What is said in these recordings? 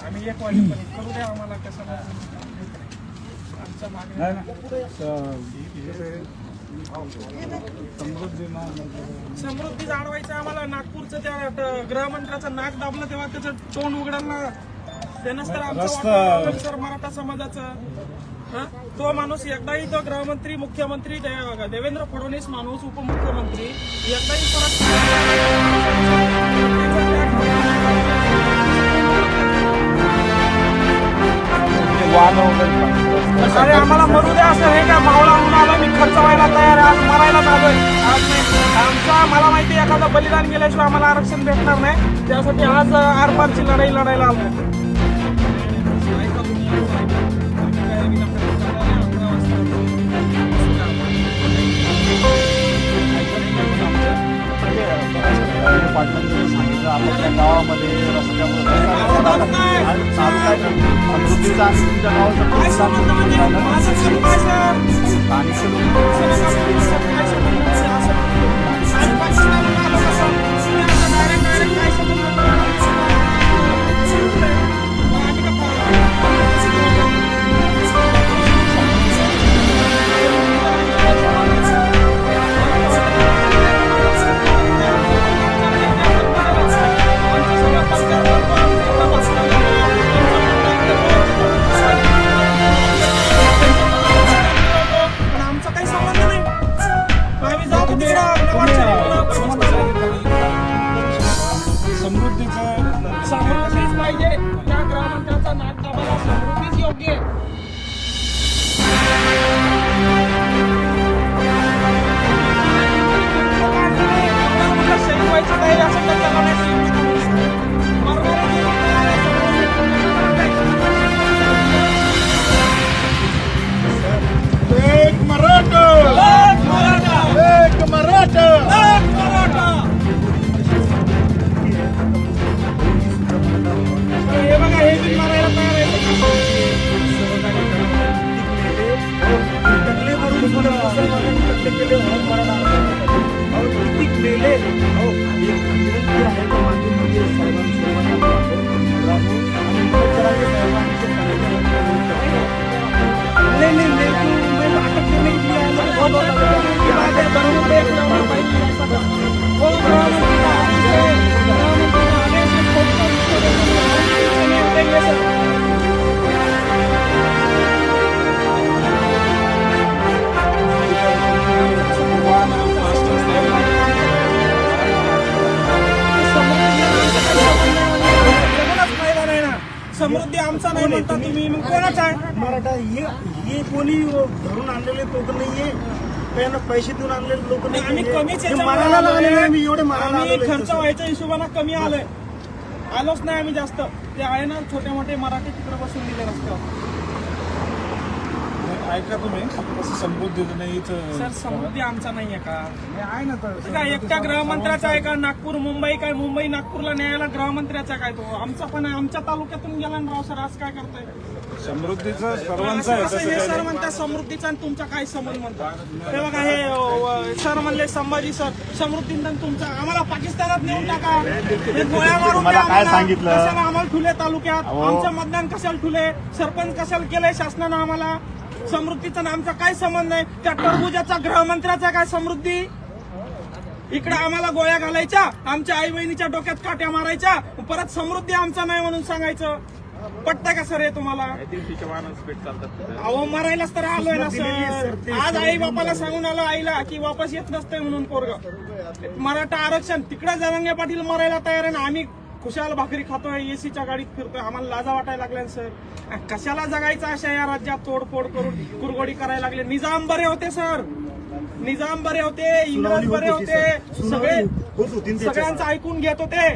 आम्ही 1 वाजेपर्यंत करू द्या आम्हाला कसं आमच्या समृद्धी जाणवायचं आम्हाला. नागपूरचं त्या गृहमंत्र्याचं नाक दाबलं तेव्हा त्याचं तोंड उघडायला त्यानंच तर आमचं सर मराठा समाजाचं. तो माणूस एकदाही तो गृहमंत्री मुख्यमंत्री देवेंद्र फडणवीस माणूस उपमुख्यमंत्री एकदाही अरे आम्हाला मरू द्या असं हे का मावळा म्हणून आला मी खर्च व्हायला तयार आहे. आज मरायलाच आलोय. आमचा मला माहिती आहे एखादं बलिदान केल्याशिवाय आम्हाला आरक्षण भेटणार नाही. त्यासाठी आज आरपारची लढाई लढायला आलोय. पाटलांनी सांगितलं आपल्या गावामध्ये रस्त्यावर समृद्धीचा आणि तुमच्या समृद्धीच पाहिजे. त्या गृहमंत्र्याचा नाक दाबायला समृद्धीच योग्य आहे. शहीद व्हायचं नाही असं एक मराठा एक मराठा एक मराठा एक मराठा. हे बघा हे बिल मारायला तयार समृद्धी आमचा नाही म्हणता तुम्ही मग कोणाचा आहे? मराठा हे कोणी धरून आणलेले लोक नाहीये. त्यांना पैसे देऊन आणलेले लोक नाही. आम्ही कमीच आम्ही खर्च व्हायच्या हिशोबाने कमी आलोय. आलोच नाही आम्ही जास्त. ते आहे ना छोटे मोठे मराठी तिकडे बसून दिले रस्त्यावर. ऐका तुम्ही असं समृद्धी नाही सर समृद्धी आमचा नाहीये का? आहे ना तर काय एकट्या गृहमंत्र्याचा आहे का? नागपूर मुंबई काय मुंबई नागपूरला न्यायला गृहमंत्र्याचा काय? तो आमचा पण आहे. आमच्या तालुक्यातून गेला ना राव सर. आज काय करताय? समृद्धीचा सर्वांचा हे सर म्हणतात समृद्धीचा आणि तुमचा काय संबंध म्हणतात? हे बघा हे सर म्हणले संभाजी सर समृद्धीचा तुमचा आम्हाला पाकिस्तानात नेऊन टाका. हे गोळ्या मारून काय सांगितलं आम्हाला ठुले तालुक्यात आमचं मतदान कशाला ठुले? सरपंच कशाला केलंय शासनानं आम्हाला? समृद्धीचा आमचा काय संबंध नाही. त्या टरबुजाचा गृहमंत्र्याचा काय समृद्धी? इकडे आम्हाला गोळ्या घालायच्या, आमच्या आई बहिणीच्या डोक्यात काट्या मारायच्या, परत समृद्धी आमचा नाही म्हणून सांगायचं. पटतंय का सर हे तुम्हाला? अहो मरायलाच तर आलोय ना सर. आज आई बापाला सांगून आलो आईला की वापस येत नसतंय म्हणून पोरग. मराठा आरक्षण तिकडे जरांगे पाटील मरायला तयार आहे ना. आम्ही खुशाल भाकरी खातोय, एसीच्या गाडीत फिरतोय. आम्हाला लाजा वाटायला लागल्या सर. कशाला जगायचं अशा या राज्यात? तोडफोड करून कुरगोडी करायला लागले. निजाम बरे होते सर. निजाम बरे होते, इंग्रज बरे होते, सगळ्यांचं ऐकून घेत होते.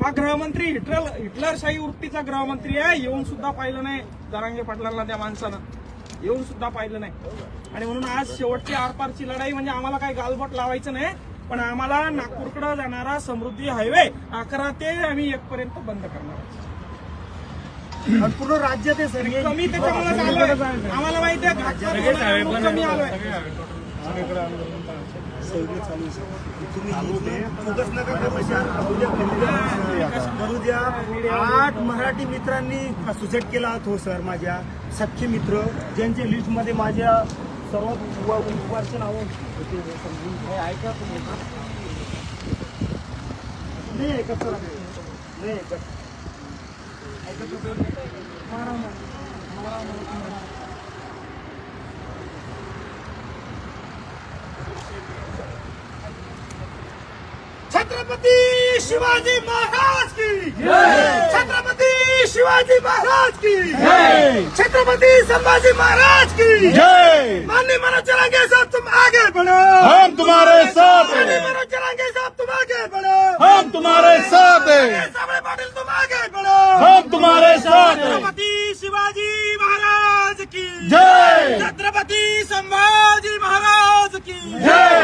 हा गृहमंत्री हिटलरशाही वृत्तीचा गृहमंत्री आहे. येऊन सुद्धा पाहिलं नाही जरांगे पाटलांना त्या माणसानं. येऊन सुद्धा पाहिलं नाही. आणि म्हणून आज शेवटची आरपारची लढाई म्हणजे आम्हाला काही गालबोट लावायचं नाही. पण आम्हाला नागपूरकडे जाणारा समृद्धी हायवे 11 ते आम्ही 1 पर्यंत बंद करणार. पूर्ण राज्यात आहे सर. कमी त्याच्यामुळे आलोय. आम्हाला माहिती आहे कमी आलोय. सगळं चालू आहे सर. तुम्ही इथले फोकस नका करू सर. उद्या करू द्या. 8 मराठी मित्रांनी सुसाईड केला हो सर. माझ्या सख्खे मित्र ज्यांच्या लिस्टमध्ये माझ्या सर्वात वर्ष नावं होते. ऐका तुम्ही नाही ऐकत सर. नाही ऐकत. छत्रपती शिवाजी महाराज की छत्रपति शिवाजी महाराज की छत्रपति संभाजी महाराज की माननीय मनोज चलांगे साहब तुम आगे बढ़ो. हम तुम्हारे साथ माननीय हैं. मनोज चलांगे साहब तुम आगे बढ़ो. हम तुम्हारे साथ हैं. सामने पाटिल तुम आगे बढ़ो. हम तुम्हारे साथ हैं. छत्रपति शिवाजी महाराज की जय. छत्रपति संभाजी महाराज की जय.